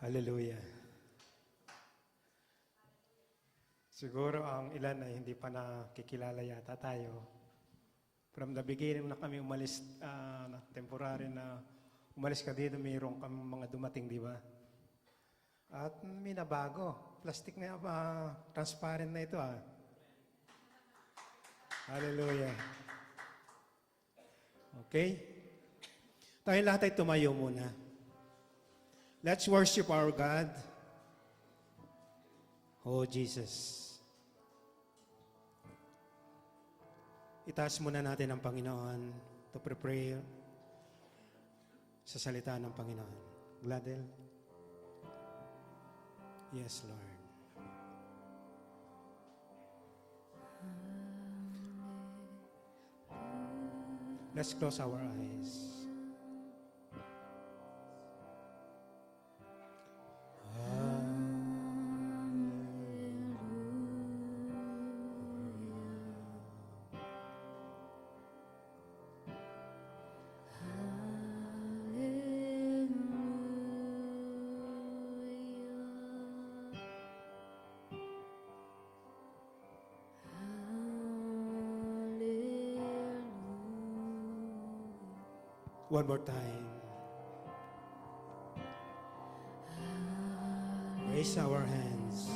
Hallelujah. Siguro ang ilan ay hindi pa nakikilala yata tayo. From the beginning na kami umalis, temporary na umalis ka dito, mayroong kami mga dumating, di ba? At may nabago. Plastic na, transparent na ito. Hallelujah. Okay? Tayo lahat ay tumayo muna. Let's worship our God. Oh, Jesus. Itaas muna natin ang Panginoon to prepare sa salita ng Panginoon. Gladel? Yes, Lord. Let's close our eyes. One more time. Raise our hands.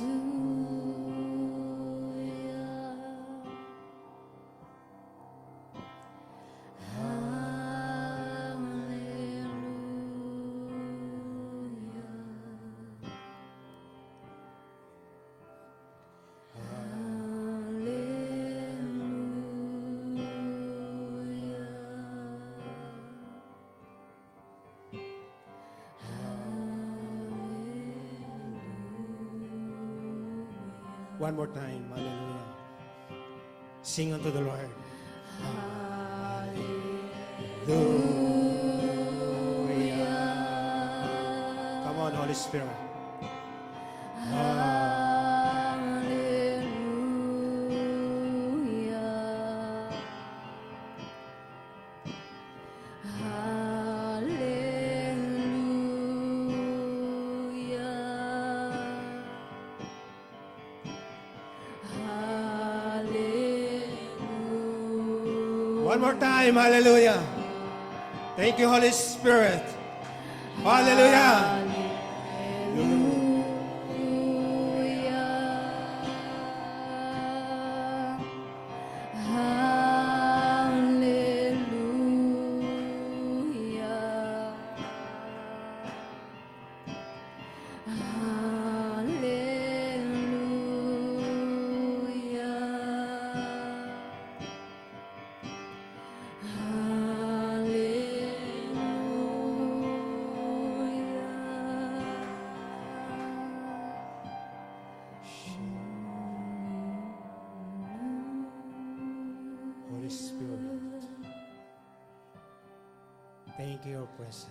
One more time. Hallelujah. Sing unto the Lord. Hallelujah. Come on, Holy Spirit. One more time, hallelujah. Thank you, Holy Spirit. Hallelujah. Holy Spirit, thank you, your presence.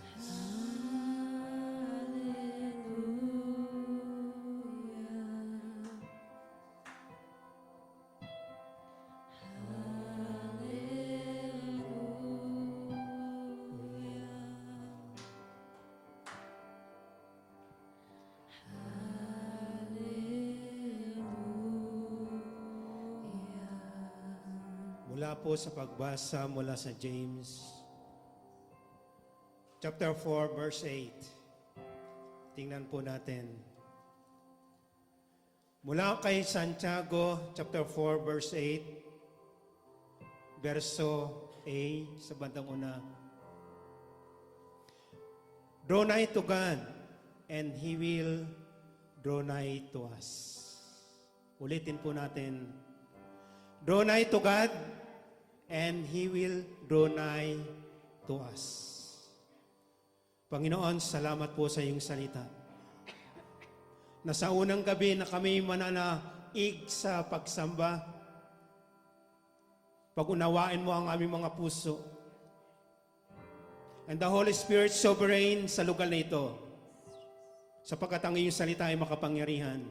Mula po sa pagbasa mula sa James chapter 4 verse 8. Tingnan po natin. Mula kay Santiago chapter 4 verse 8 verso A sa bandang una. Draw nigh to God and He will draw nigh to us. Ulitin po natin. Draw nigh to God and He will draw nigh to us. Panginoon, salamat po sa iyong salita. Na sa unang gabi na kami mananaig sa pagsamba, pag-unawain mo ang aming mga puso. And the Holy Spirit sovereign sa lugar na ito, sapagkat ang iyong salita ay makapangyarihan.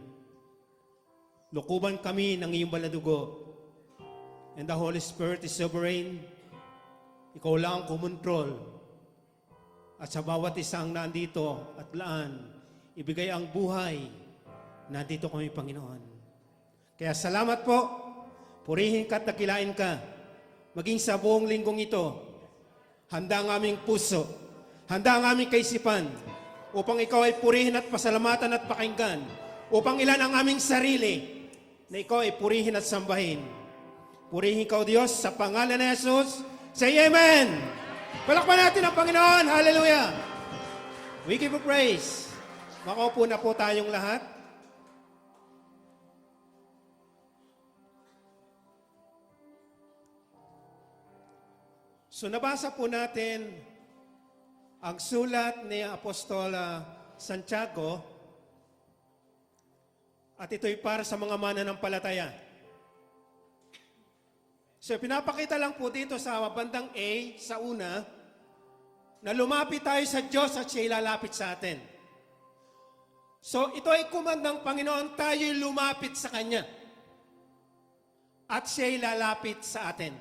Lukuban kami ng iyong baladugo. And the Holy Spirit is sovereign. Ikaw lang ang kumontrol. At sa bawat isang nandito at laan, ibigay ang buhay. Nandito kami, Panginoon. Kaya salamat po. Purihin ka at dakilain ka. Maging sa buong linggong ito, handa ang aming puso, handa ang aming kaisipan, upang ikaw ay purihin at pasalamatan at pakinggan, upang ilan ang aming sarili, na ikaw ay purihin at sambahin. Purihin ka, O Diyos, sa pangalan ni Jesus. Say Amen! Palakpan natin ang Panginoon. Hallelujah! We give you praise. Makaupo na po tayong lahat. So nabasa po natin ang sulat ni Apostol Santiago, at ito'y para sa mga mananampalataya. So pinapakita lang po dito sa bandang A, sa una, na lumapit tayo sa Diyos at siya'y lalapit sa atin. So ito ay command ng Panginoon, tayo'y lumapit sa Kanya. At siya'y lalapit sa atin.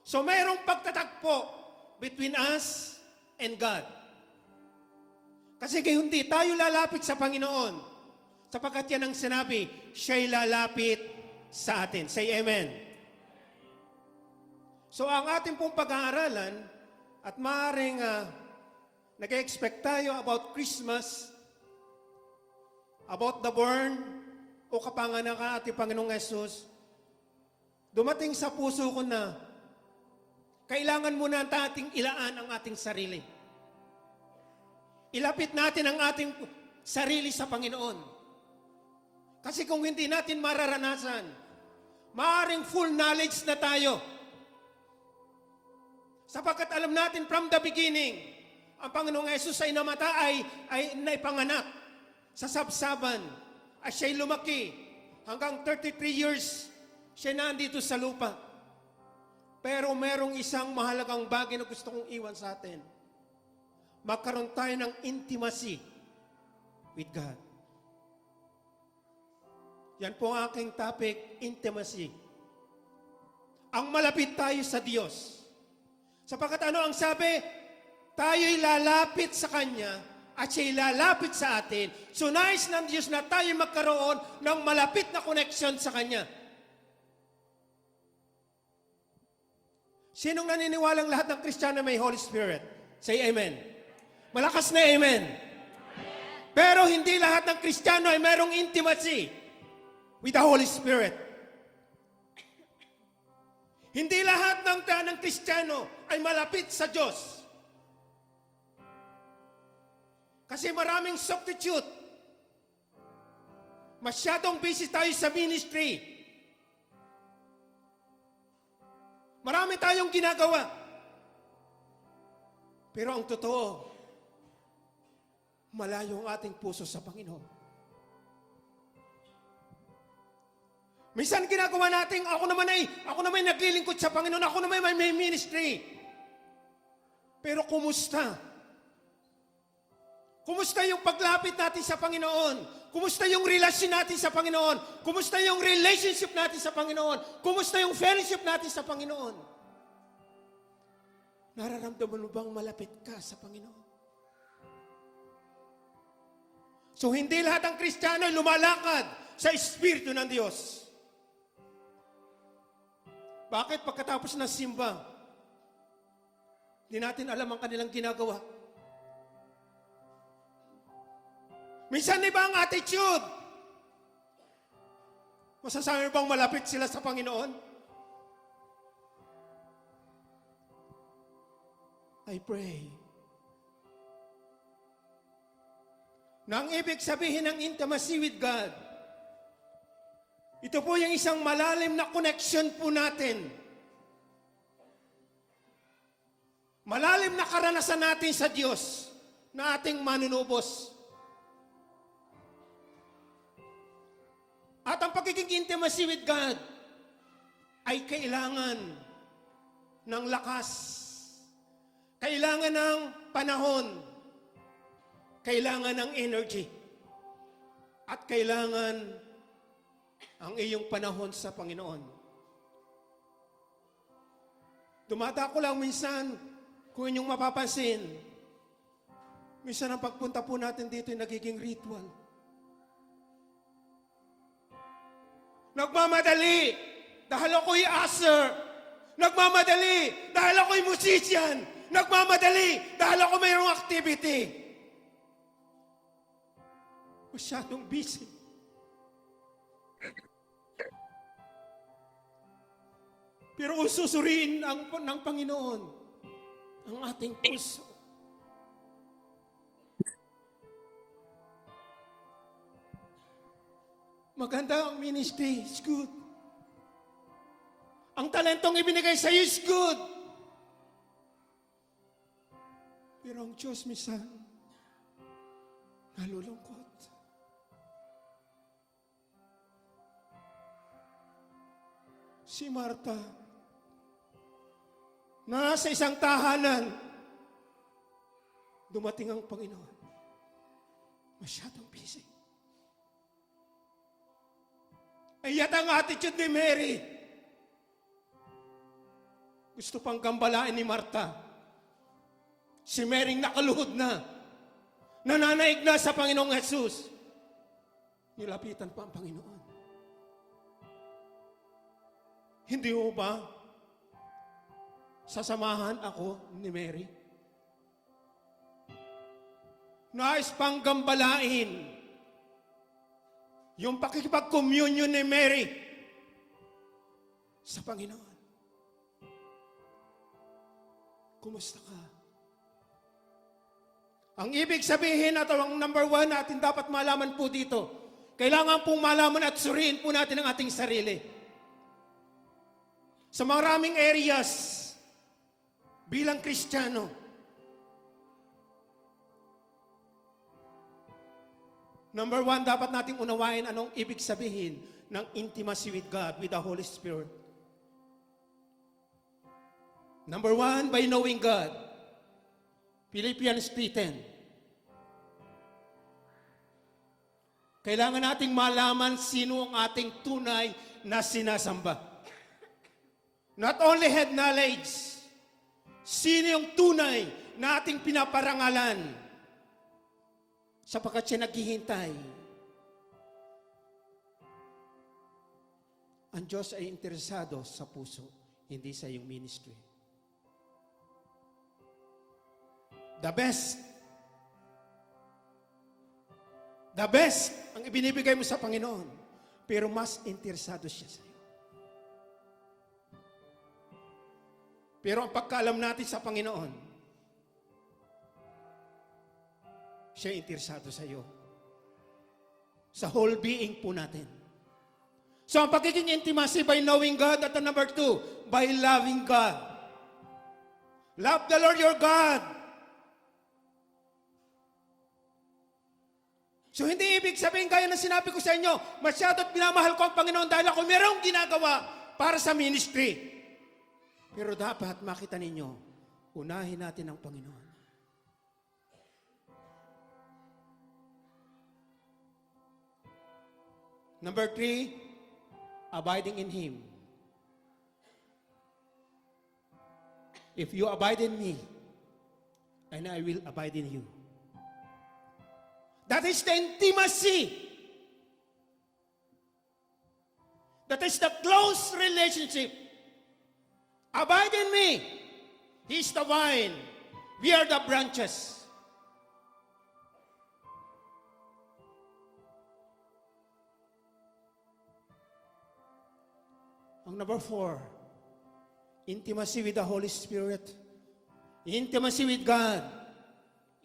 So mayroong pagtatagpo between us and God. Kasi kung hindi tayo lalapit sa Panginoon, sapagkat yan ang sinabi, siya'y lalapit sa atin. Say Amen. So ang ating pong pag-aaralan, at maaaring nag-expect tayo about Christmas, about the born o kapanganakan ating Panginoong Jesus, dumating sa puso ko na kailangan muna nating ilaan ang ating sarili. Ilapit natin ang ating sarili sa Panginoon. Kasi kung hindi natin mararanasan, maaaring full knowledge na tayo. Sapagkat alam natin from the beginning, ang Panginoong Jesus ay namatay, ay naipanganak sa sabsaban. At siya'y lumaki. Hanggang 33 years, siya nandito sa lupa. Pero merong isang mahalagang bagay na gusto kong iwan sa atin. Magkaroon tayo ng intimacy with God. Yan po ang aking topic, intimacy. Ang malapit tayo sa Diyos. Sapagkat ano ang sabi? Tayo'y lalapit sa Kanya at siya'y lalapit sa atin. So nais ng Diyos na tayo magkaroon ng malapit na connection sa Kanya. Sinong naniniwalang lahat ng Kristiyano may Holy Spirit? Say Amen. Malakas na Amen. Pero hindi lahat ng Kristiyano ay mayroong intimacy with the Holy Spirit. Hindi lahat ng Kristiyano ay malapit sa Diyos. Kasi maraming substitute. Masyadong busy tayo sa ministry. Marami tayong ginagawa. Pero ang totoo, malayo ang ating puso sa Panginoon. Minsan ginagawa natin, ako naman ay naglilingkod sa Panginoon, ako naman may ministry. Pero kumusta? Kumusta yung paglapit natin sa Panginoon? Kumusta yung relasyon natin sa Panginoon? Kumusta yung relationship natin sa Panginoon? Kumusta yung fellowship natin sa Panginoon? Nararamdaman mo bang malapit ka sa Panginoon? So hindi lahat ng Kristiyano ay lumalakad sa Espiritu ng Diyos. Bakit pagkatapos ng simba, hindi natin alam ang kanilang ginagawa? Minsan iba ang attitude. Masasabi mo bang malapit sila sa Panginoon? I pray. Na ang ibig sabihin ng intimacy with God, ito po yung isang malalim na connection po natin. Malalim na karanasan natin sa Diyos na ating manunubos. At ang pagiging intimacy with God ay kailangan ng lakas, kailangan ng panahon, kailangan ng energy, at kailangan ang iyong panahon sa Panginoon. Dumadako lang minsan, kung inyong mapapansin, Minsan ang pagpunta po natin dito ay nagiging ritual. Nagmamadali dahil ako'y usher. Nagmamadali dahil ako'y musician. Nagmamadali dahil ako mayroong activity. Masyadong busy. Pero kung susuriin ng Panginoon ang ating puso, maganda ang ministry, it's good. Ang talentong ibinigay sa iyo is good. Pero ang Diyos minsan, nalulungkot. Si Marta, na nasa isang tahanan, dumating ang Panginoon. Masyadong busy. Ay yat ang attitude ni Mary. Gusto pang gambalain ni Marta. Si Mary nakaluhod na, nananaig na sa Panginoong Jesus. Nilapitan pa ang Panginoon. Hindi mo ba sasamahan ako ni Mary? Nais pang gambalain yung pakikipag-communion ni Mary sa Panginoon. Kumusta ka? Ang ibig sabihin at ang number one natin dapat malaman po dito, kailangan pong malaman at suriin po natin ang ating sarili. Sa maraming areas, bilang Kristiyano, number one, dapat nating unawain anong ibig sabihin ng intimacy with God, with the Holy Spirit. Number one, by knowing God. Philippians 3:10. Kailangan nating malaman sino ang ating tunay na sinasamba. Not only head knowledge, sino yung tunay na ating pinaparangalan sapagkat siya naghihintay. Ang Diyos ay interesado sa puso, hindi sa iyong ministry. The best ang ibinibigay mo sa Panginoon, pero mas interesado siya sa iyo. Pero ang pagkaalam natin sa Panginoon, siya interesado sa iyo. Sa whole being po natin. So ang pagiging intimacy by knowing God, at number two, by loving God. Love the Lord your God. So hindi ibig sabihin gaya na sinabi ko sa inyo, masyadot pinamahal ko ang Panginoon dahil ako mayroong ginagawa para sa ministry. Pero dapat makita ninyo, unahin natin ang Panginoon. Number three, abiding in Him. If you abide in me, and I will abide in you. That is the intimacy. That is the close relationship. Abide in me. He is the vine. We are the branches. Ang number four, intimacy with the Holy Spirit. Intimacy with God.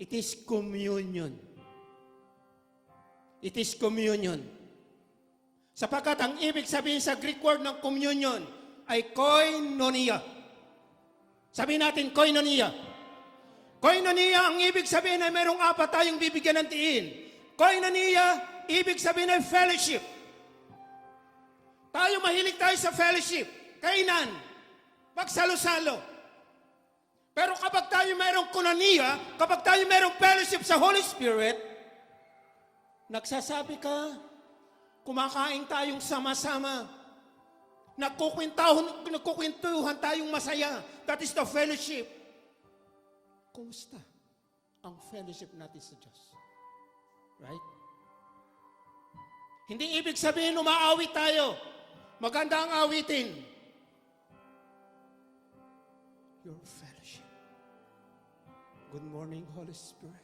It is communion. It is communion. Sapagkat ang ibig sabihin sa Greek word ng communion ay koinonia. Sabihin natin, koinonia. Koinonia, ang ibig sabihin ay mayroong apat tayong bibigyan ng tiin. Koinonia, ibig sabihin ay fellowship. Mahilig tayo sa fellowship. Kainan. Magsalo-salo. Pero kapag tayo mayroong koinonia, kapag tayo mayroong fellowship sa Holy Spirit, nagsasabi ka, kumakain tayong sama-sama. Nagkukwentuhan tayong masaya. That is the fellowship. Kumusta ang fellowship natin sa Diyos. Right? Hindi ibig sabihin umaawit tayo. Maganda ang awitin. Your fellowship. Good morning, Holy Spirit.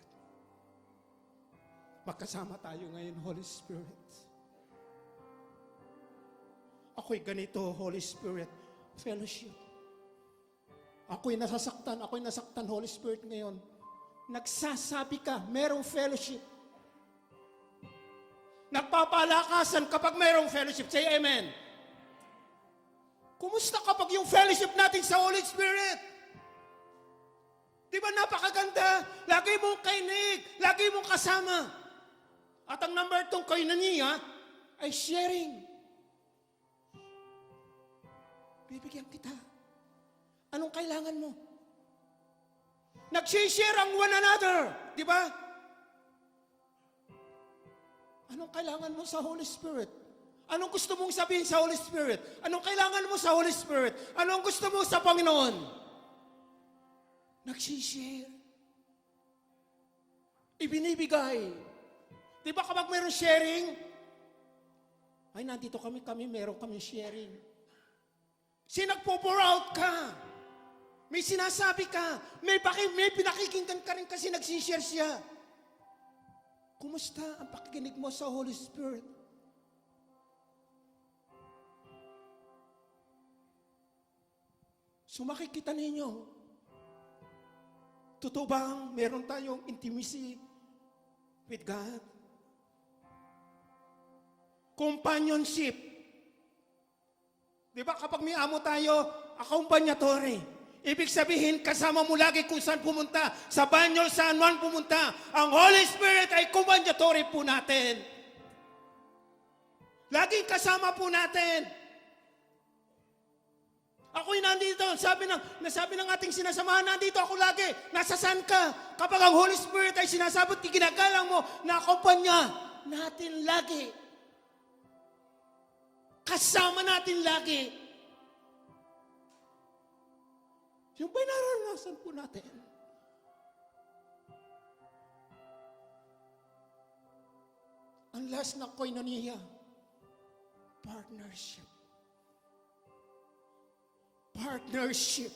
Magkasama tayo ngayon, Holy Spirit. Ako'y ganito, Holy Spirit. Fellowship. Ako'y nasasaktan, Holy Spirit ngayon. Nagsasabi ka, merong fellowship. Nagpapalakasan kapag merong fellowship. Say amen. Kumusta kapag yung fellowship natin sa Holy Spirit? Di ba napakaganda? Lagi mong kainig, lagi mong kasama. At ang number 2 koinonia ay sharing. Bibigyan kita. Anong kailangan mo? Nag-share ang one another. Di ba? Anong kailangan mo sa Holy Spirit? Anong gusto mong sabihin sa Holy Spirit? Anong kailangan mo sa Holy Spirit? Anong gusto mo sa Panginoon? Nag-share. Ibinibigay. Di ba kapag mayroong sharing? Ay, nandito kami, meron kami sharing. Sinagpo-pour out ka. May sinasabi ka. May pinakikinggan ka rin kasi nagsishare siya. Kumusta ang pakikinig mo sa Holy Spirit? So makikita ninyo, totoo bang meron tayong intimacy with God? Companionship. Di ba kapag may amo tayo, accompagnatore. Ibig sabihin, kasama mo lagi kung saan pumunta. Sa banyo, saan man pumunta. Ang Holy Spirit ay accompagnatore po natin. Laging kasama po natin. Ako'y nandito. Nasabi ng ating sinasamahan, nandito ako lagi. Nasasaan ka? Kapag ang Holy Spirit ay sinasabot, ginagalang mo, na-accompanya natin lagi. Kasama natin lagi. Yung ba'y naranasan po natin? Ang last na koinonia, partnership. Partnership.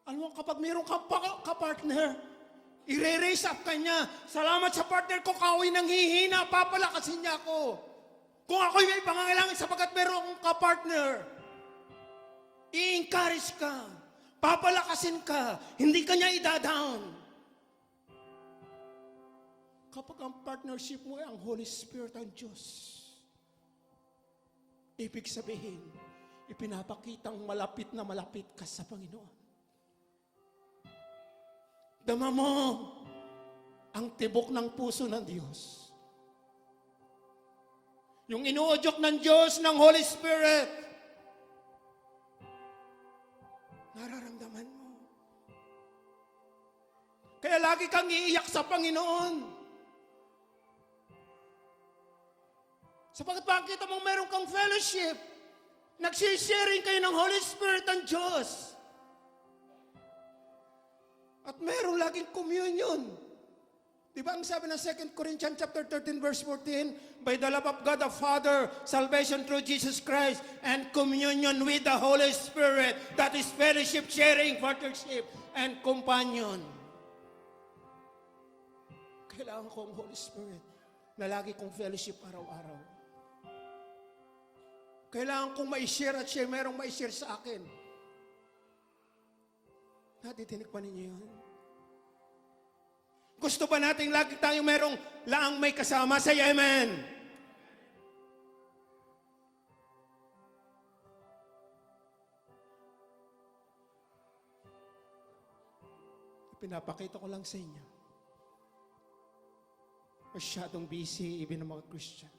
Alam mo, kapag mayroong ka-partner, i-raise up ka niya. Salamat sa partner ko, kaaway nang hihina, papalakasin niya ako. Kung ako'y may pangangailangan sapagkat meron akong ka-partner, i-encourage ka, papalakasin ka, hindi ka niya i-down. Kapag ang partnership mo ay ang Holy Spirit ang Diyos, ibig sabihin, ipinapakitang malapit na malapit ka sa Panginoon. Dama mo ang tibok ng puso ng Diyos. Yung inuudyok ng Diyos ng Holy Spirit, nararamdaman mo. Kaya lagi kang iiyak sa Panginoon. Sapagkat makikita mong meron kang fellowship. Nagsisharing kayo ng Holy Spirit ng Diyos. At meron laging communion. Diba ang sabi ng 2 Corinthians chapter 13 verse 14, by the love of God the Father, salvation through Jesus Christ, and communion with the Holy Spirit, that is fellowship, sharing, partnership, and companion. Kailangan ko ang Holy Spirit na lagi kong fellowship araw-araw. Kailangan kong ma-share at share, merong ma-share sa akin. Natitinig pa ninyo yun? Gusto ba natin lagi tayong merong laang may kasama? Say amen. Pinapakita ko lang sa inyo. Masyadong busy, even ng mga Christian.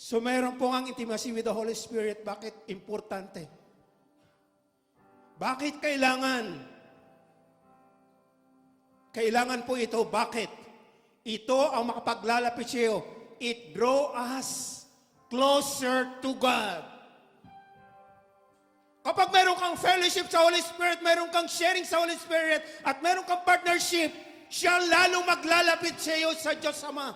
So mayroon po ang intimacy with the Holy Spirit. Bakit importante? Bakit kailangan? Kailangan po ito. Bakit? Ito ang makapaglalapit sa iyo. It draw us closer to God. Kapag meron kang fellowship sa Holy Spirit, meron kang sharing sa Holy Spirit, at meron kang partnership, siya lalong maglalapit sa iyo sa Diyos Ama.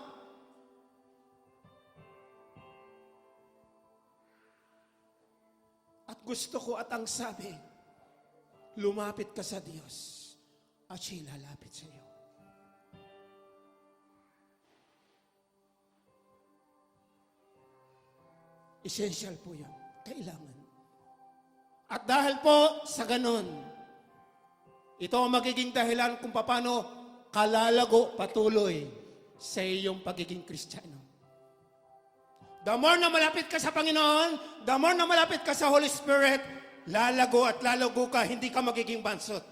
At gusto ko at ang sabi, lumapit ka sa Diyos at siya lalapit sa iyo. Essential po yan. Kailangan. At dahil po sa ganon, ito ang magiging dahilan kung paano kalalago patuloy sa iyong pagiging Kristiyano. The more na malapit ka sa Panginoon, the more na malapit ka sa Holy Spirit, lalago at lalago ka, hindi ka magiging bansot.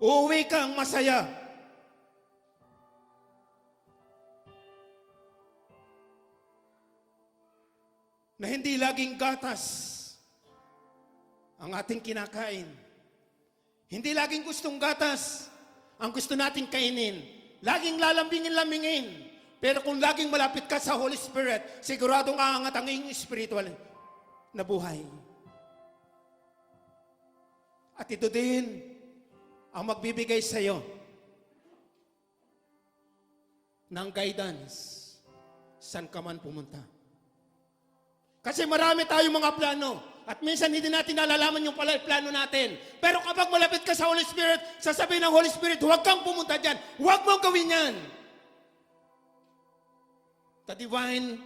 Uuwi kang masaya. Na hindi laging gatas ang ating kinakain. Hindi laging gustong gatas ang gusto nating kainin. Laging lalambingin-lambingin. Pero kung laging malapit ka sa Holy Spirit, siguradong aangat ang iyong spiritual na buhay. At ito din ang magbibigay sa iyo ng guidance saan ka man pumunta. Kasi marami tayong mga plano. At minsan hindi natin nalalaman yung pala plano natin. Pero kapag malapit ka sa Holy Spirit, sasabihin ng Holy Spirit, huwag kang pumunta dyan. Huwag mong gawin yan. The divine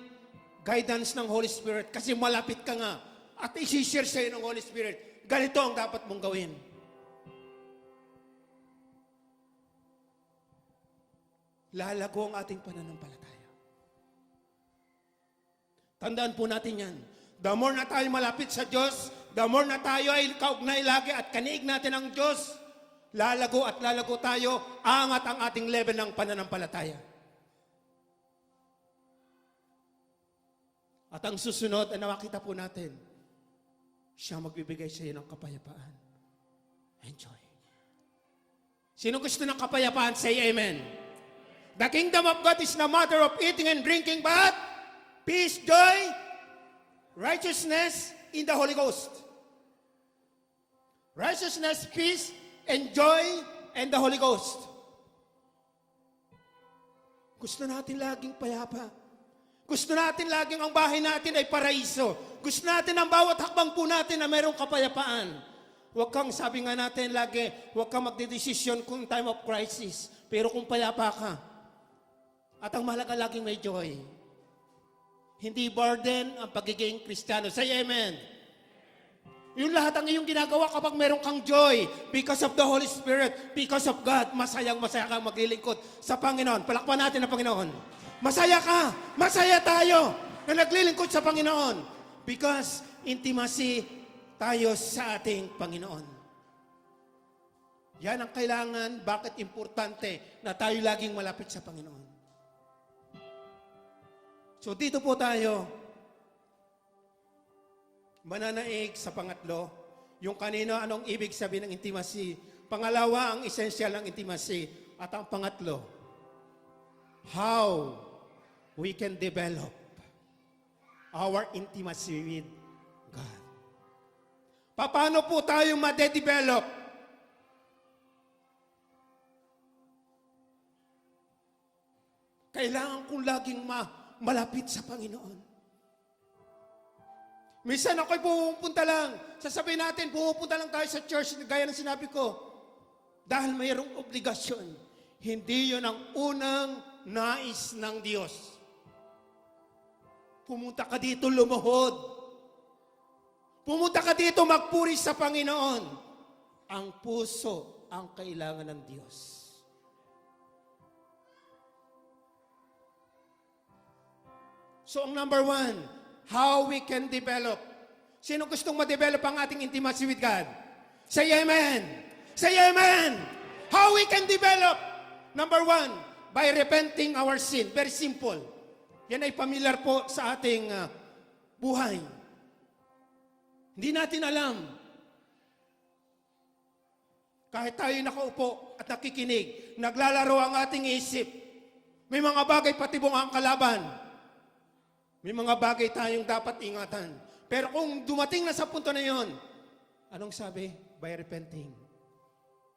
guidance ng Holy Spirit. Kasi malapit ka nga. At isi-share sa'yo ng Holy Spirit. Ganito ang dapat mong gawin. Lalago ang ating pananampalataya. Tandaan po natin yan. The more na tayo malapit sa Diyos, the more na tayo ay kaugnay lagi at kaniig natin ang Diyos, lalago at lalago tayo, angat ang ating level ng pananampalataya. At ang susunod ay nakita po natin, siya magbibigay sa iyo ng kapayapaan. Enjoy. Sino gusto ng kapayapaan? Say amen. The kingdom of God is not a matter of eating and drinking, but peace, joy, righteousness in the Holy Ghost. Righteousness, peace, and joy in the Holy Ghost. Gusto natin laging payapa. Gusto natin laging ang bahay natin ay paraiso. Gusto natin ang bawat hakbang po natin na mayroong kapayapaan. Huwag kang, sabi nga natin lagi, huwag kang magdedesisyon kung time of crisis. Pero kung payapa ka, at ang mahalaga laging may joy. Hindi burden ang pagiging Kristiyano. Say amen. Yung lahat ang iyong ginagawa kapag meron kang joy because of the Holy Spirit, because of God, masayang-masaya kang maglilingkod sa Panginoon. Palakpan natin ang Panginoon. Masaya ka, masaya tayo na naglilingkod sa Panginoon because intimacy tayo sa ating Panginoon. Yan ang kailangan, bakit importante na tayo laging malapit sa Panginoon. So dito po tayo, mananaig sa pangatlo, yung kanino anong ibig sabihin ng intimacy. Pangalawa, ang essential ng intimacy. At ang pangatlo, how we can develop our intimacy with God. Paano po tayo madedevelop? Kailangan kong laging malapit sa Panginoon. Minsan ako'y pupunta lang. Sasabihin natin, pupunta lang tayo sa church, gaya ng sinabi ko. Dahil mayroong obligasyon. Hindi yun ang unang nais ng Diyos. Pumunta ka dito lumuhod. Pumunta ka dito magpuri sa Panginoon. Ang puso ang kailangan ng Diyos. So, ang number one, how we can develop. Sino gustong ma-develop ang ating intimacy with God? Say amen. Say amen. How we can develop? Number one, by repenting our sin. Very simple. Yan ay familiar po sa ating buhay. Hindi natin alam. Kahit tayo nakaupo at nakikinig, naglalaro ang ating isip. May mga bagay patibong ang kalaban. May mga bagay tayong dapat ingatan. Pero kung dumating na sa punto na yon, anong sabi? By repenting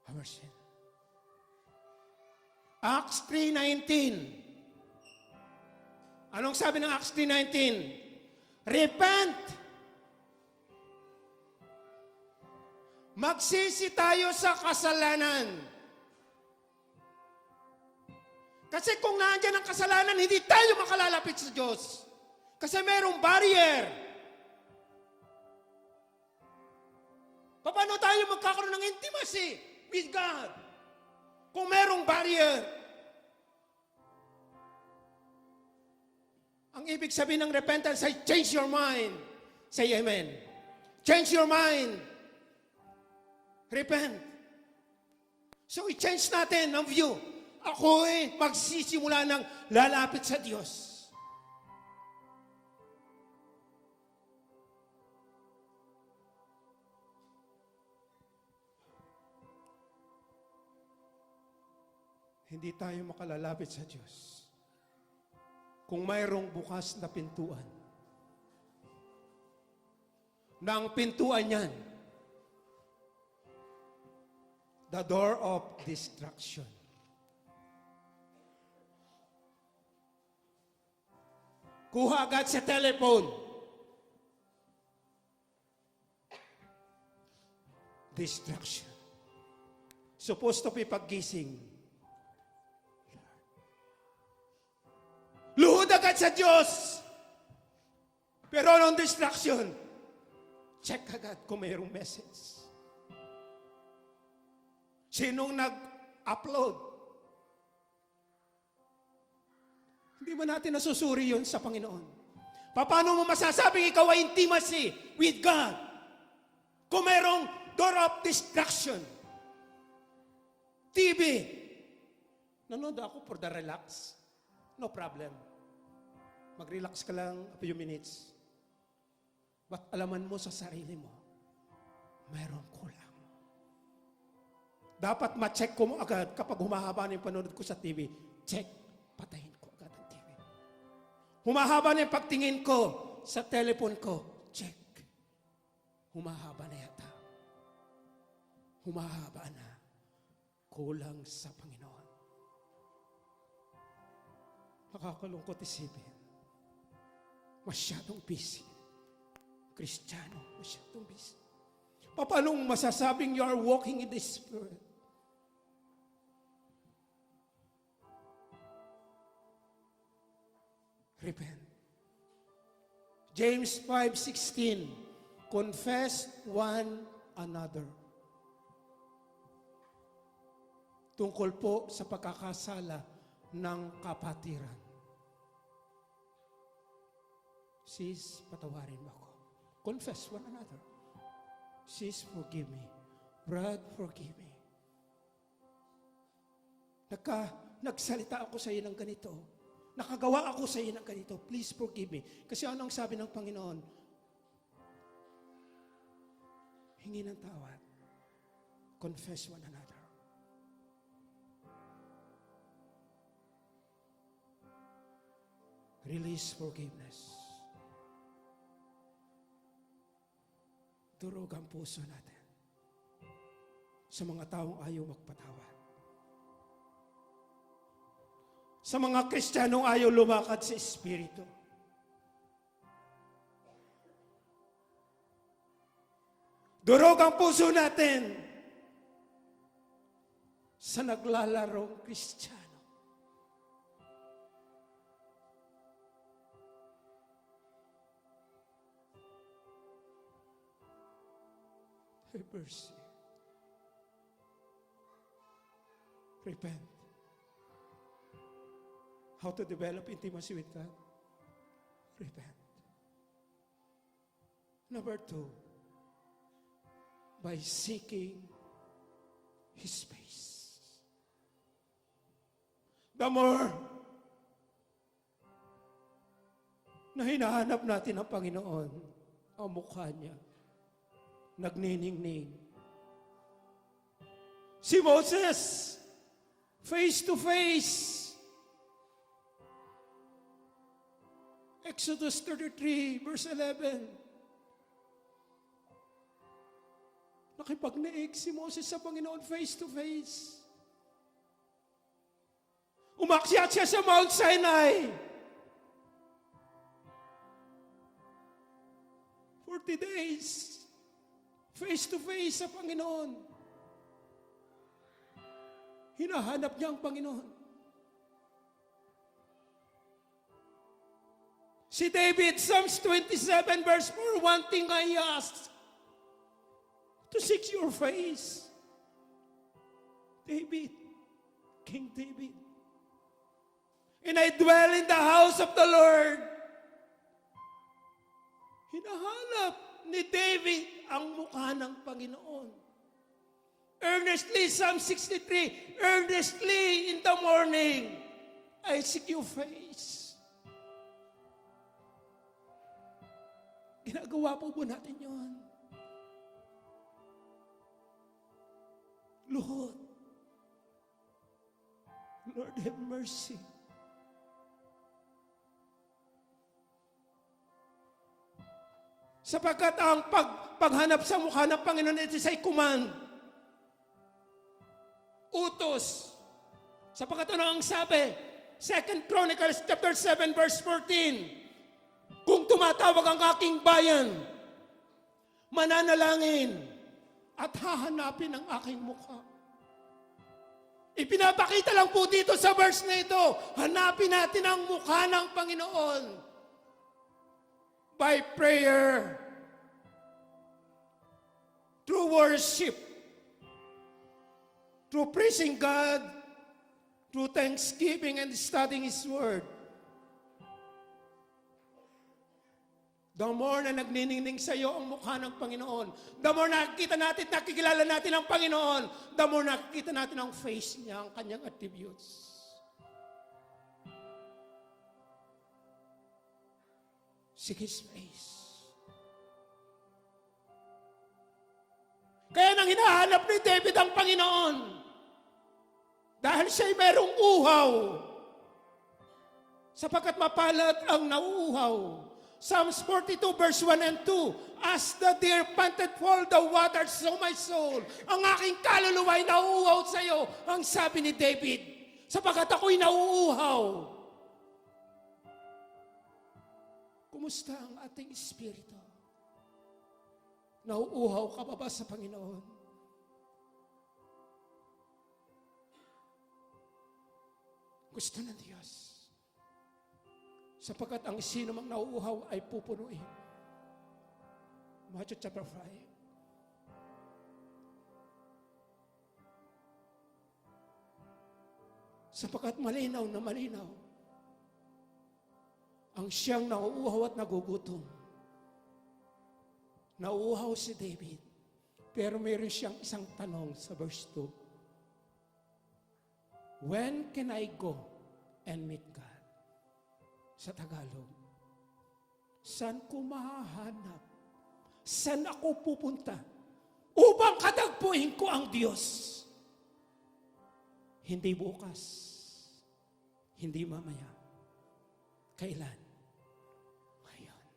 our sin. Acts 3:19. Anong sabi ng Acts 3:19? Repent! Magsisi tayo sa kasalanan. Kasi kung nandiyan ang kasalanan, hindi tayo makalalapit sa Diyos. Kasi merong barrier. Paano tayo magkakaroon ng intimacy with God? Kung merong barrier. Ang ibig sabihin ng repentance ay change your mind. Say amen. Change your mind. Repent. So i-change natin ang view. Ako magsisimula ng lalapit sa Diyos. Hindi tayo makalalapit sa Diyos kung mayroong bukas na pintuan. Na ang pintuan yan, the door of destruction. Kuha agad sa telephone. Destruction. Supposed to be paggising. Luhod agad sa Diyos. Pero anong distraction? Check agad kung mayroong message. Sinong nag-upload? Hindi ba natin nasusuri yun sa Panginoon? Paano mo masasabing ikaw ay intimacy with God kung mayroong door of distraction? TV. Nanonood ako for the relax. No problem. Mag-relax ka lang a few minutes. But alaman mo sa sarili mo, mayroong kulang. Dapat ma-check ko mo agad kapag humahaba na yung panonood ko sa TV. Check, patayin ko agad ang TV. Humahaba na yung pagtingin ko sa telephone ko. Check. Humahaba na yata. Humahaba na. Kulang sa Panginoon. Nakakalungkot isipin. Masyadong busy. Kristiyano, masyadong busy. Paano masasabing you are walking in the Spirit? Repent. James 5:16, confess one another. Tungkol po sa pagkakasala ng kapatiran. Sis, patawarin mo ako. Confess one another. Sis, forgive me. Brad, forgive me. Nagsalita ako sa iyo ng ganito. Nakagawa ako sa iyo ng ganito. Please forgive me. Kasi anong sabi ng Panginoon? Hingi ng tawad. Confess one another. Release forgiveness. Durog ang puso natin sa mga taong ayaw magpatawad. Sa mga Kristiyanong ayaw lumakad sa Espiritu. Durog ang puso natin sa naglalarong Kristiyano. Have mercy. Repent. How to develop intimacy with God? Repent. Number 2, by seeking His face. The more na hinahanap natin ang Panginoon, ang mukha niya, nagniningning. Si Moses, face to face. Exodus 33, verse 11. Nakipagnaig si Moses sa Panginoon face to face. Umakyat siya sa Mount Sinai. 40 days, face to face sa Panginoon. Hinahanap niya ang Panginoon. Si David, Psalms 27 verse 4, one thing I ask, to seek your face. David, King David. And I dwell in the house of the Lord. Hinahanap ni David ang mukha ng Panginoon. Earnestly, Psalm 63, earnestly in the morning, I seek your face. Ginagawa po natin yun. Lord, Lord have mercy. Sapagkat ang paghanap sa mukha ng Panginoon ito ay command. Utos. Sapagkat ano ang sabi? 2 Chronicles chapter 7 verse 14. Kung tumatawag ang aking bayan, mananalangin at hahanapin ang aking mukha. Ipinapakita lang po dito sa verse na ito, hanapin natin ang mukha ng Panginoon. By prayer, through worship, through praising God, through thanksgiving and studying His Word. The more na nagniningning sa iyo ang mukha ng Panginoon, the more nakikita natin, nakikilala natin ang Panginoon, the more nakikita natin ang face niya, ang kanyang attributes. Seek His face. Kaya nang hinahanap ni David ang Panginoon, dahil siya'y merong uhaw, sapagkat mapalad ang nauuhaw. Psalms 42 verse 1 and 2, as the deer panted for the waters, so my soul, ang aking kaluluwa'y nauuhaw sa iyo, ang sabi ni David, sapagkat ako'y nauuhaw. Kumusta ang ating espiritu? Nauuhaw ka ba sa Panginoon? Gusto ng Diyos. Sapagkat ang sino mang nauuhaw ay pupunuin. Matthew chapter 5. Sapagkat malinaw na malinaw ang siyang nauuhaw at nagugutom. Nauuhaw si David, pero mayroon siyang isang tanong sa verse 2. When can I go and meet God? Sa Tagalog, saan ko mahahanap? Saan ako pupunta? Upang katagpuin ko ang Diyos. Hindi bukas, hindi mamaya. Kailan? Ngayon.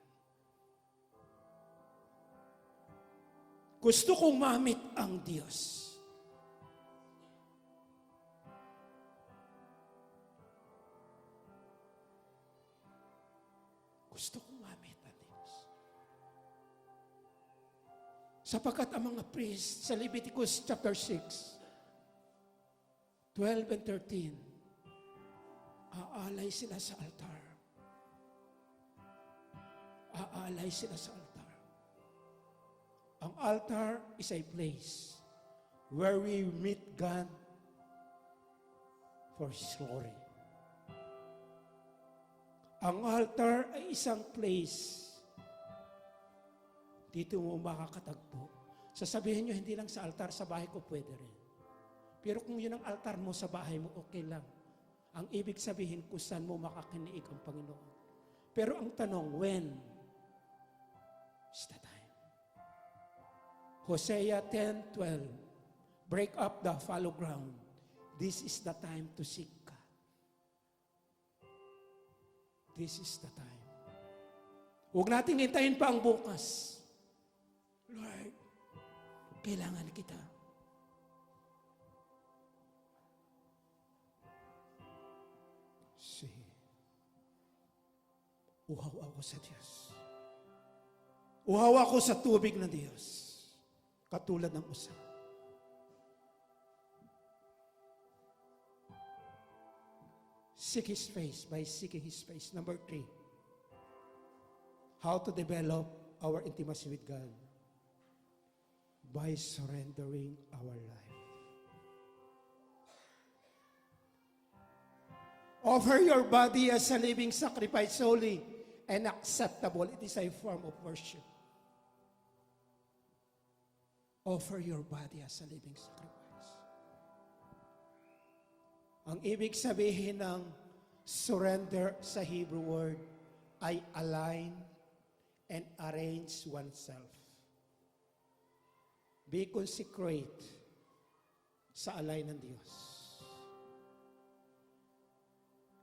Gusto kong mamit ang Diyos. Gusto kong mamit ang Diyos. Sapagkat ang mga priests sa Leviticus chapter 6, 12 and 13, aalay sila sa altar. Aalay sila sa altar. Ang altar is a place where we meet God for His glory. Ang altar ay isang place. Dito mo makakatagpo. Sasabihin nyo, hindi lang sa altar, sa bahay ko pwede rin. Pero kung yun ang altar mo sa bahay mo, okay lang. Ang ibig sabihin kung saan mo makakiniig ang Panginoon. Pero ang tanong, when is the time? Hosea 10:12, break up the fallow ground. This is the time to seek God. This is the time. Huwag nating hintayin pa ang bukas. Lord, kailangan kita. Uhaw ako sa Diyos. Uhaw ako sa tubig ng Diyos. Katulad ng usa. Seek His face by seeking His face. Number 3. How to develop our intimacy with God? By surrendering our life. Offer your body as a living sacrifice, holy and acceptable. It is a form of worship. Offer your body as a living sacrifice. Ang ibig sabihin ng surrender sa Hebrew word ay align and arrange oneself. Be consecrate sa alay ng Diyos.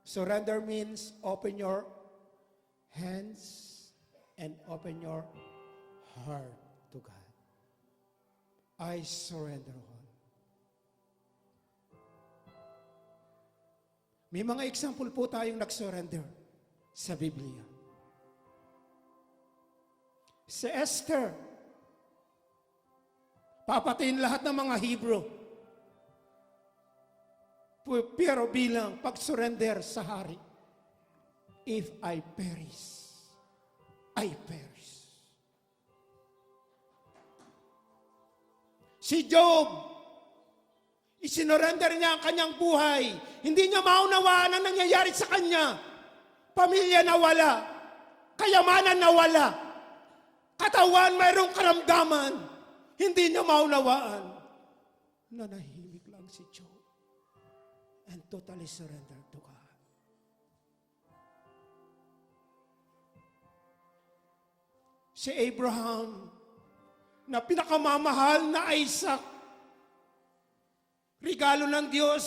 Surrender means open your hands and open your heart to God. I surrender all. May mga example po tayong nag-surrender sa Biblia. Si Esther, papatayin lahat ng mga Hebrew. Pero bilang pag-surrender sa hari, if I perish, I perish. Si Job, isinorender niya ang kanyang buhay. Hindi niya maunawaan ang nangyayari sa kanya. Pamilya nawala, kayamanan nawala, katawan mayroong karamdaman. Hindi niya maunawaan. Nanahimik lang si Job and totally surrender to God. Si Abraham, na pinakamamahal na Isaac, regalo ng Diyos,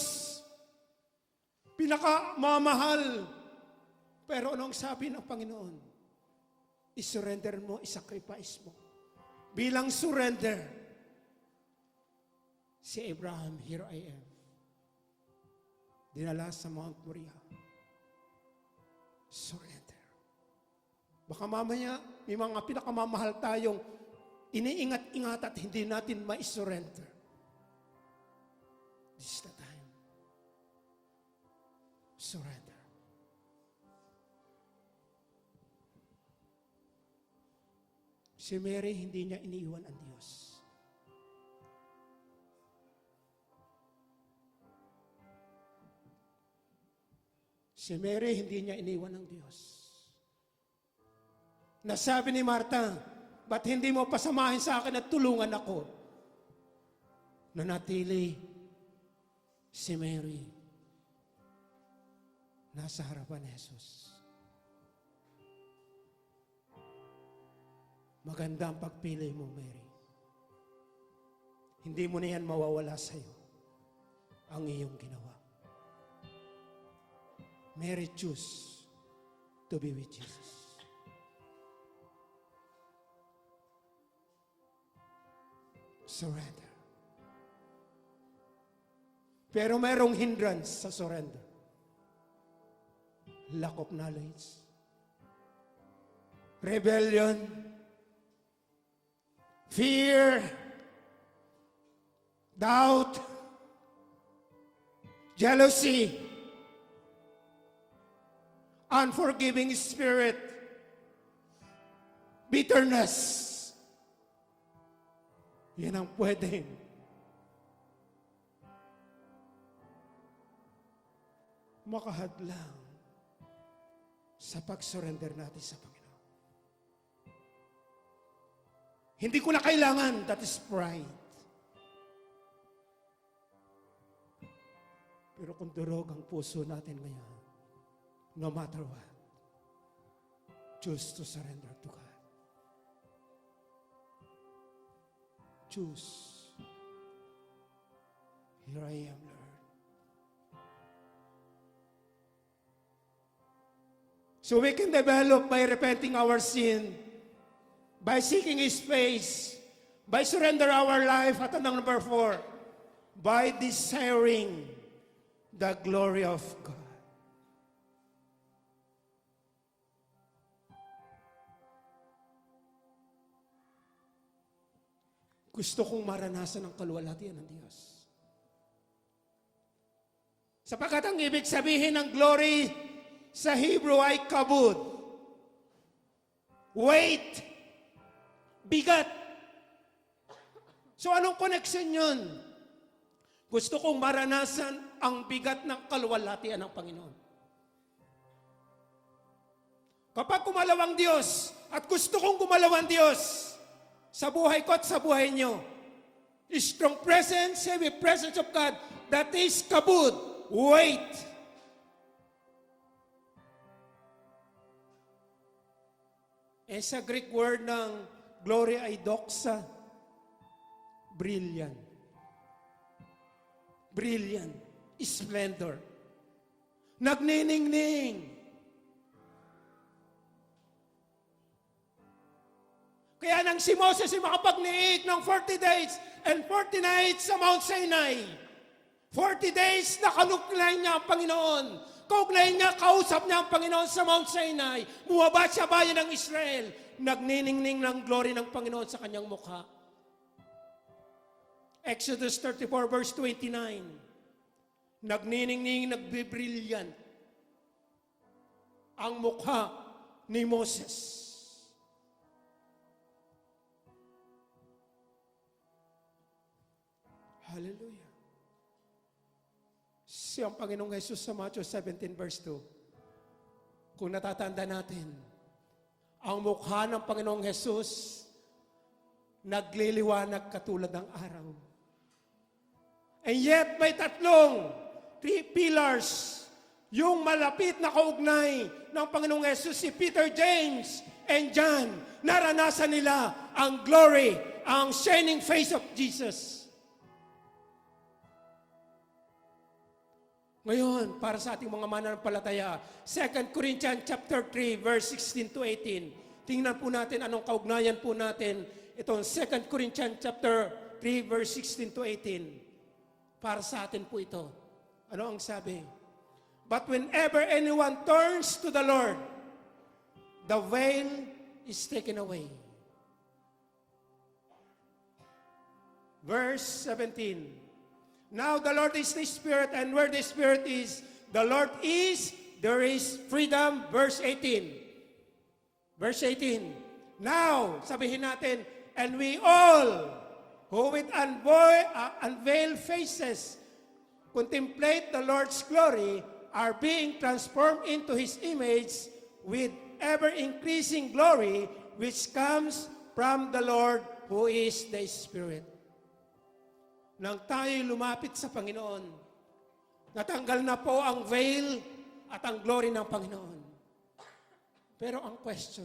pinakamamahal. Pero anong sabi ng Panginoon? I-surrender mo, i-sacrifice mo. Bilang surrender, si Abraham, here I am. Dinala sa Mount Moriah. Surrender. Baka mamaya, may mga pinakamamahal tayong iniingat-ingat at hindi natin ma-surrender. This is the time. Surrender. Si Mary, hindi niya iniiwan ang Diyos. Si Mary, hindi niya iniwan ang Diyos. Nasabi ni Martha, ba't hindi mo pasamahin sa akin at tulungan ako? Nanatili si Mary nasa harapan ni Jesus. Maganda ang pagpili mo, Mary. Hindi mo na yan mawawala sa iyo ang iyong ginawa. Mary choose to be with Jesus. Surrender. Pero mayroong hindrance sa surrender. Lack of knowledge. Rebellion. Fear. Doubt. Jealousy. Unforgiving spirit. Bitterness. Yan ang pwedeng makahadlang sa pag-surrender natin sa Panginoon. Hindi ko na kailangan, that is pride. Pero kung durog ang puso natin ngayon, no matter what, choose to surrender to God. Choose. Here I am, Lord. So we can develop by repenting our sin, by seeking His face, by surrender our life, at number 4, by desiring the glory of God. Gusto kong maranasan ang kaluwalhatian ng Diyos. Sapagkat ang ibig sabihin ng glory sa Hebrew ay kabod. Weight. Bigat. So anong connection yun? Gusto kong maranasan ang bigat ng kaluwalhatian ng Panginoon. Kapag gumalaw ang Diyos, at gusto kong gumalaw ang Diyos, sa buhay ko at sa buhay nyo, strong presence, heavy presence of God, that is kabod, weight. Sa Greek word ng glory ay doxa, brilliant. Brilliant, splendor. Nagniningning. Kaya nang si Moses ay makapagniig ng 40 days and 40 nights sa Mount Sinai. 40 days nakaluklay niya ang Panginoon. Kaugnay niya, kausap niya ang Panginoon sa Mount Sinai. Bumaba siya bayan ng Israel. Nagniningning ng glory ng Panginoon sa kanyang mukha. Exodus 34 verse 29. Nagniningning, nagbibrilliant ang mukha ni Moses. Hallelujah. Siyang Panginoong Jesus sa Matthew 17 verse 2. Kung natatanda natin, ang mukha ng Panginoong Jesus nagliliwanag katulad ng araw. And yet, may three pillars, yung malapit na kaugnay ng Panginoong Jesus, si Peter, James, and John, naranasan nila ang glory, ang shining face of Jesus. Ngayon, para sa ating mga mananampalataya, 2 Corinthians chapter 3, verse 16 to 18. Tingnan po natin anong kaugnayan po natin itong 2 Corinthians chapter 3, verse 16 to 18. Para sa atin po ito. Ano ang sabi? But whenever anyone turns to the Lord, the veil is taken away. Verse 17. Now the Lord is the Spirit, and where the Spirit is, the Lord is, there is freedom. Verse 18. Verse 18. Now, sabihin natin, and we all, who with unveiled faces, contemplate the Lord's glory, are being transformed into His image with ever-increasing glory, which comes from the Lord, who is the Spirit. Nang tayo'y lumapit sa Panginoon, natanggal na po ang veil at ang glory ng Panginoon. Pero ang question,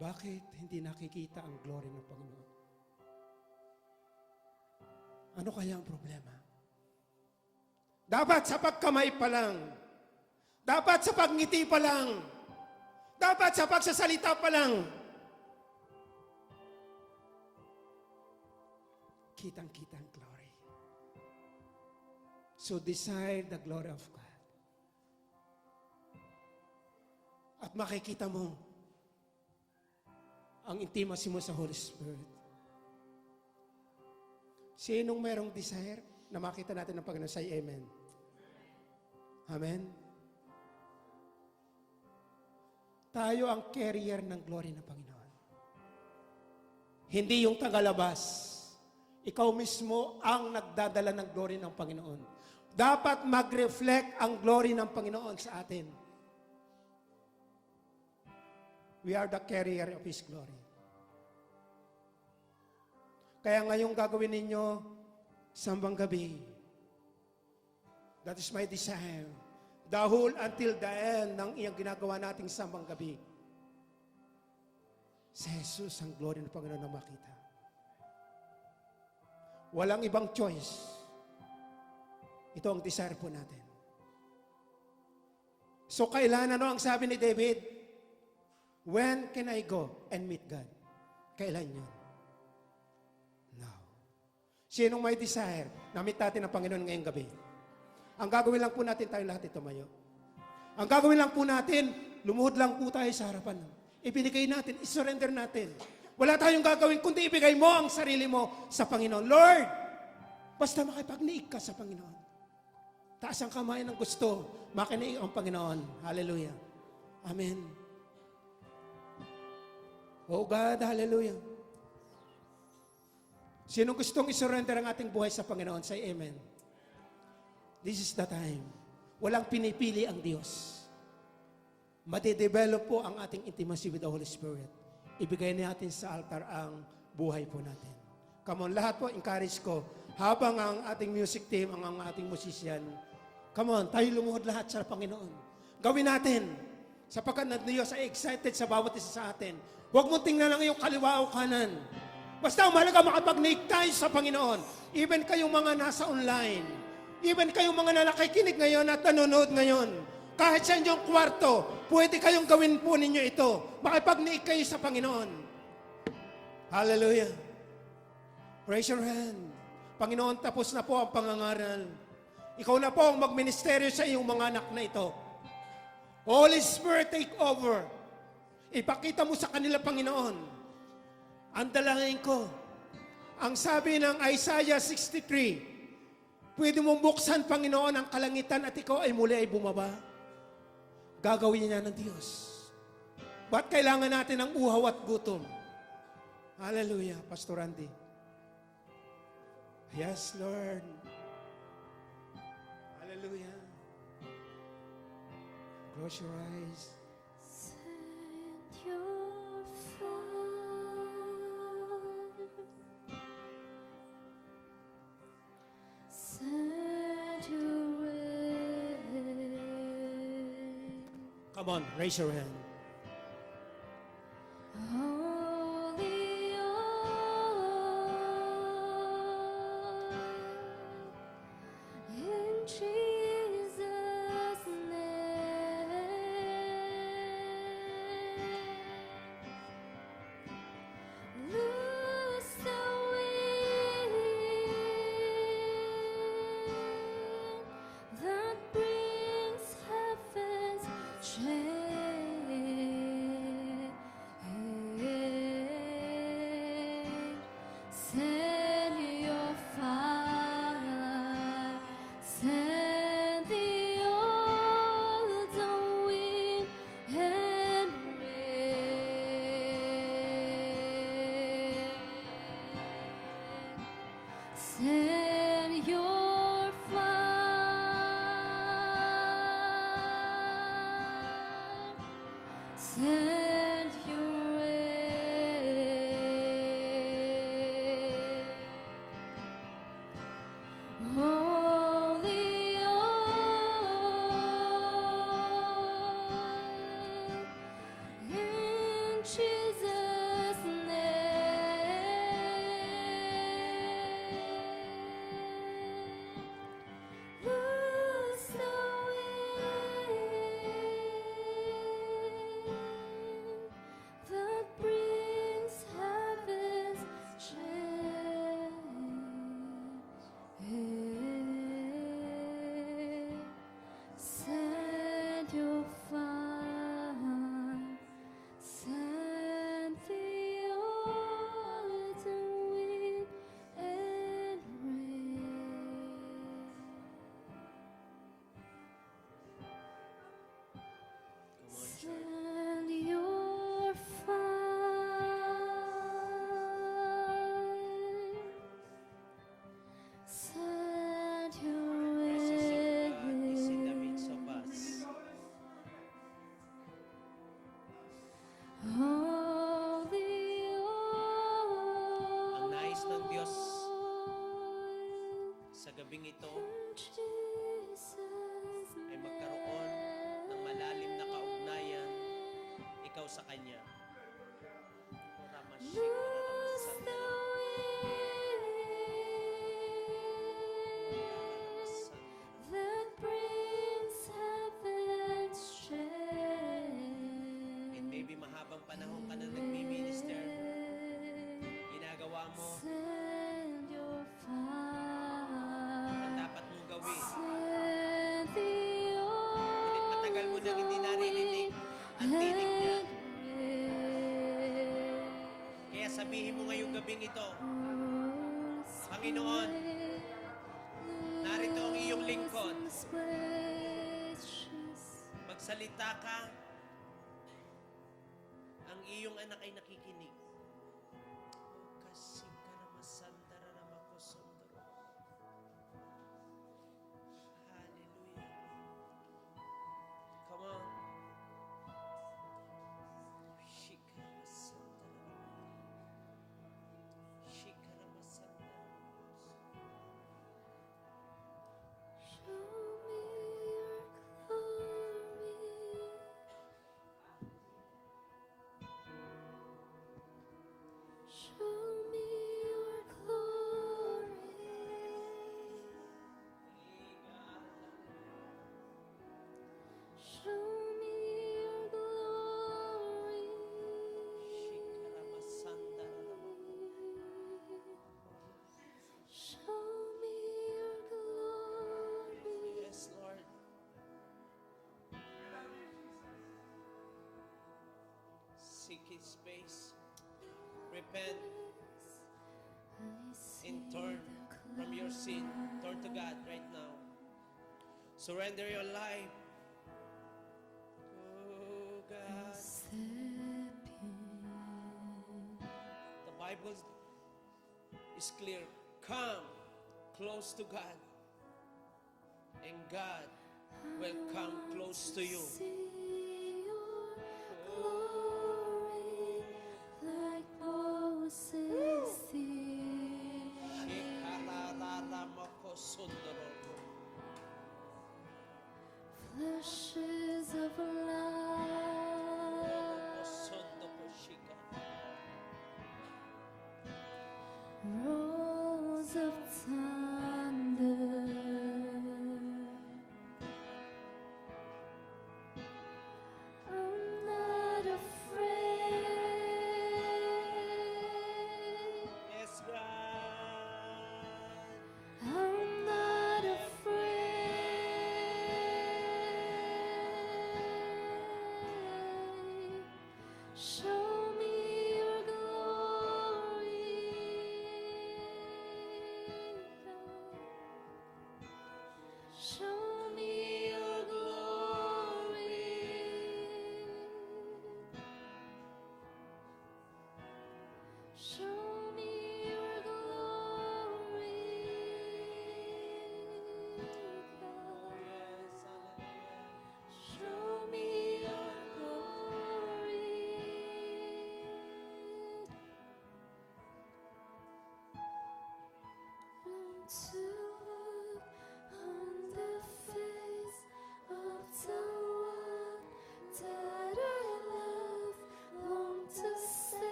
bakit hindi nakikita ang glory ng Panginoon? Ano kaya ang problema? Dapat sa pagkamay pa lang, dapat sa pagngiti pa lang, dapat sa pagsasalita pa lang, kitang-kita ang glory. So desire the glory of God. At makikita mo ang intimacy mo sa Holy Spirit. Sinong merong desire na makita natin ng Panginoon? Say amen. Amen. Tayo ang carrier ng glory ng Panginoon. Hindi yung tagalabas. Ikaw mismo ang nagdadala ng glory ng Panginoon. Dapat mag-reflect ang glory ng Panginoon sa atin. We are the carrier of His glory. Kaya ngayong gagawin ninyo, sambang gabi. That is my desire. The whole until the end ng iyang ginagawa nating sambang gabi. Sa Jesus ang glory ng Panginoon na makita. Walang ibang choice. Ito ang desire po natin. So kailan ano ang sabi ni David? When can I go and meet God? Kailan yun? Now. Sinong may desire na meet natin ang Panginoon ngayong gabi? Ang gagawin lang po natin, tayo lahat tumayo. Ang gagawin lang po natin, lumuhod lang po tayo sa harapan. Ibinigay natin, isurrender natin. Wala tayong gagawin, kundi ibigay mo ang sarili mo sa Panginoon. Lord, basta makipagniig ka sa Panginoon. Taas ang kamay ng gusto, makinig ang Panginoon. Hallelujah. Amen. Oh God, hallelujah. Sino gustong isurrender ang ating buhay sa Panginoon? Say amen. This is the time. Walang pinipili ang Diyos. Madidevelop po ang ating intimacy with the Holy Spirit. Ibigay natin sa altar ang buhay po natin. Come on, lahat po, encourage ko. Habang ang ating music team, ang ating musician, come on, tayo lumuhod lahat sa Panginoon. Gawin natin. Sapagkat na Diyos ay excited sa bawat isa sa atin. Huwag mong tingnan ang iyong kaliwa o kanan. Basta umalaga makapag-niig tayo sa Panginoon. Even kayong mga nasa online. Even kayong mga nakikinig ngayon at nanonood ngayon. Kahit sa inyong kwarto, pwede kayong gawin po ninyo ito. Makipag-niig kayo sa Panginoon. Hallelujah. Raise your hand. Panginoon, tapos na po ang pangangaral. Ikaw na po ang magministeryo sa iyong mga anak na ito. Holy Spirit, take over. Ipakita mo sa kanila, Panginoon. Ang dalangin ko, ang sabi ng Isaiah 63, pwede mong buksan, Panginoon, ang kalangitan at ikaw ay muli ay bumaba. Gagawin niya ng Diyos. Ba't kailangan natin ng uhaw at gutom? Hallelujah, Pastor Randy. Yes, Lord. Hallelujah. Close your eyes. Send your fire. Send your rain. Come on, raise your hand. Holy oil, in Jesus' name, loose the wind that brings heaven's change. Send your fire, send the autumn wind and rain. Send your fire, send your rain. Holy oil, in Jesus' name, loose the wind that brings heaven's change. Send your fire, send the autumn wind and rain. Send your fire, send your Presence of God is in the rain. midst of us. Holy oil, Ang nais ng Diyos sa gabing ito ay magkaroon ng malalim na kaugnayan ikaw sa Kanya. loose the wind that brings heaven's unang hindi naririnig ang tinig niya. Kaya sabihin mo ngayong gabing ito, Panginoon, narito ang iyong lingkod. Magsalita ka, ang iyong anak ay nakikinig. Kasi ka na masandara na makosondoro. Hallelujah. Come on. Shika na masandara. Shika na masandara. Show me your glory. Show me your glory. Show me your glory. Shika na masandara na Show me your glory. Yes, Lord. Seek His face. Repent and turn from your sin. Turn to God right now. Surrender your life. Oh God. The Bible is clear. Come close to God, and God will come close to you. See your glory like Moses did. Flashes of light, rolls of time.